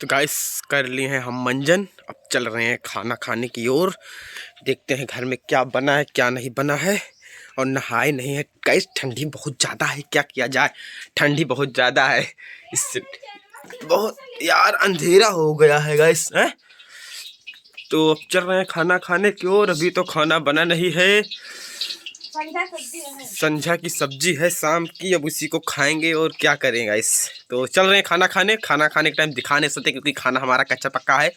तो गाइस कर लिए हैं हम मंजन, अब चल रहे हैं खाना खाने की ओर। देखते हैं घर में क्या बना है क्या नहीं बना है। और नहाए नहीं है गाइस, ठंडी बहुत ज़्यादा है, क्या किया जाए, ठंडी बहुत ज़्यादा है। इससे बहुत यार अंधेरा हो गया है गाइस हैं। तो अब चल रहे हैं खाना खाने की ओर। अभी तो खाना बना नहीं है, संझा की सब्जी है शाम की, अब उसी को खाएंगे और क्या करेंगे इस। तो चल रहे हैं खाना खाने के टाइम दिखा नहीं सकते क्योंकि खाना हमारा कच्चा पक्का है,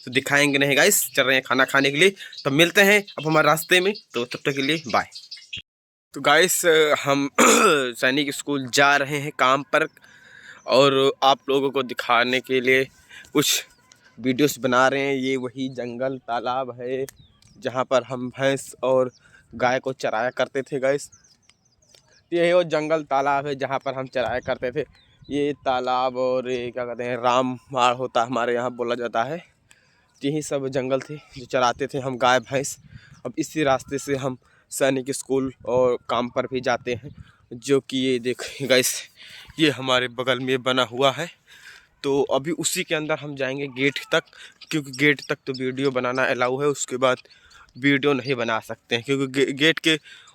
तो दिखाएंगे नहीं गाइस। चल रहे हैं खाना खाने के लिए, तो मिलते हैं अब हमारे रास्ते में, तो तब तक के लिए बाय। तो गाइस हम सैनिक स्कूल जा रहे हैं काम पर, और आप लोगों को दिखाने के लिए कुछ वीडियोस बना रहे हैं। ये वही जंगल तालाब है जहाँ पर हम भैंस और गाय को चराया करते थे गाइस। ये वो जंगल तालाब है जहाँ पर हम चराया करते थे। ये तालाब और ये क्या कहते हैं रामवाड़ होता हमारे यहाँ बोला जाता है। यही सब जंगल थे जो चराते थे हम गाय भैंस। अब इसी रास्ते से हम सैनिक स्कूल और काम पर भी जाते हैं, जो कि ये देखिए गाइस, ये हमारे बगल में बना हुआ है। तो अभी उसी के अंदर हम जाएंगे गेट तक, क्योंकि गेट तक तो वीडियो बनाना अलाउ है, उसके बाद वीडियो नहीं बना सकते हैं क्योंकि गेट के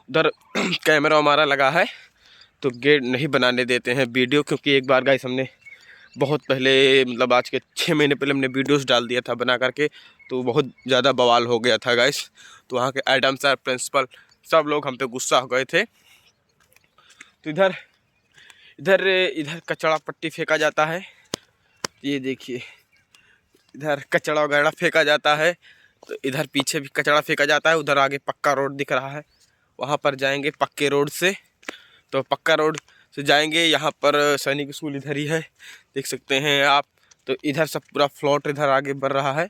उधर कैमरा हमारा लगा है, तो गेट नहीं बनाने देते हैं वीडियो। क्योंकि एक बार गाइस हमने बहुत पहले, मतलब आज के 6 महीने पहले हमने वीडियोस डाल दिया था बना करके, तो बहुत ज़्यादा बवाल हो गया था गाइस। तो वहाँ के एडम सर, प्रिंसिपल, सब लोग हम पे गुस्सा हो गए थे। तो इधर इधर इधर कचड़ा पट्टी फेंका जाता है, ये देखिए इधर कचड़ा वगैरह फेंका जाता है। तो इधर पीछे भी कचड़ा फेंका जाता है, उधर आगे पक्का रोड दिख रहा है, वहाँ पर जाएंगे पक्के रोड से। तो पक्का रोड से जाएंगे, यहाँ पर सैनिक स्कूल इधर ही है, देख सकते हैं आप। तो इधर सब पूरा फ्लॉट इधर आगे बढ़ रहा है,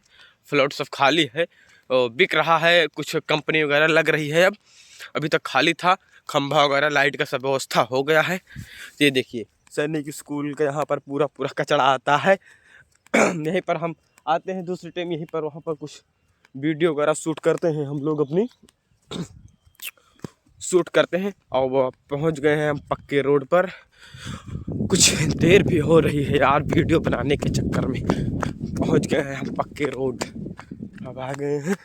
फ्लॉट सब खाली है और बिक रहा है, कुछ कंपनी वगैरह लग रही है। अब अभी तक खाली था, खंभा वगैरह लाइट का सब व्यवस्था हो गया है। ये देखिए सैनिक स्कूल का यहाँ पर पूरा पूरा कचड़ा आता है। यहीं पर हम आते हैं दूसरे टाइम, यहीं पर वहाँ पर कुछ वीडियो वगैरह शूट करते हैं हम लोग, अपनी शूट करते हैं। और वो पहुँच गए हैं हम पक्के रोड पर। कुछ देर भी हो रही है यार, वीडियो बनाने के चक्कर में पहुँच गए हैं हम पक्के रोड, अब आ गए हैं।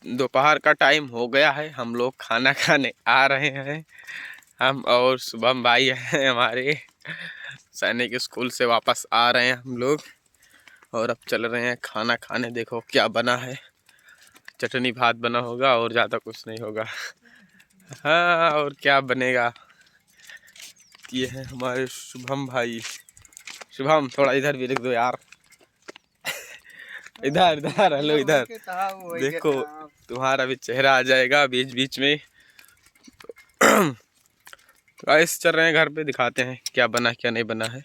दोपहर का टाइम हो गया है, हम लोग खाना खाने आ रहे हैं। हम और शुभम भाई हैं हमारे, सैनिक स्कूल से वापस आ रहे हैं हम लोग, और अब चल रहे हैं खाना खाने। देखो क्या बना है, चटनी भात बना होगा और ज़्यादा कुछ नहीं होगा। हाँ और क्या बनेगा। ये है हमारे शुभम भाई। शुभम थोड़ा इधर भी देख दो यार, इधर इधर हेलो इधर देखो, तुम्हारा भी चेहरा आ जाएगा बीच बीच में। गाइस चल रहे हैं घर पे, दिखाते हैं क्या बना क्या नहीं बना है।